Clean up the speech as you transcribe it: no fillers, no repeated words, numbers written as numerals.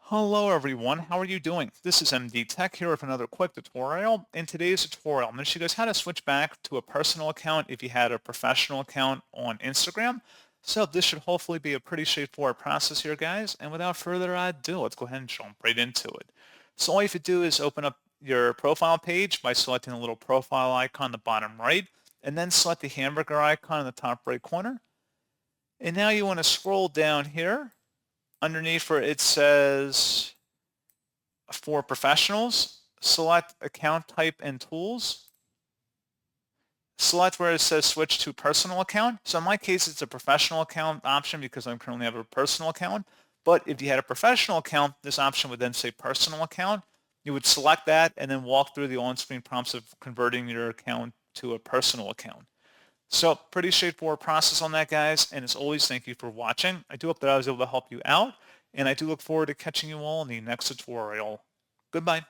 Hello everyone, how are you doing? This is MD Tech here with another quick tutorial. In today's tutorial, I'm going to show you guys how to switch back to a personal account if you had a professional account on Instagram. So this should hopefully be a pretty straightforward process here, guys. And without further ado, let's go ahead and jump right into it. So all you have to do is open up your profile page by selecting the little profile icon on the bottom right, and then select the hamburger icon in the top right corner. And now you want to scroll down here. Underneath where it says for professionals, select account type and tools. Select where it says switch to personal account. So in my case, it's a professional account option because I currently have a personal account. But if you had a professional account, this option would then say personal account. You would select that and then walk through the on-screen prompts of converting your account to a personal account. So pretty straightforward process on that, guys. And as always, thank you for watching. I do hope that I was able to help you out. And I do look forward to catching you all in the next tutorial. Goodbye.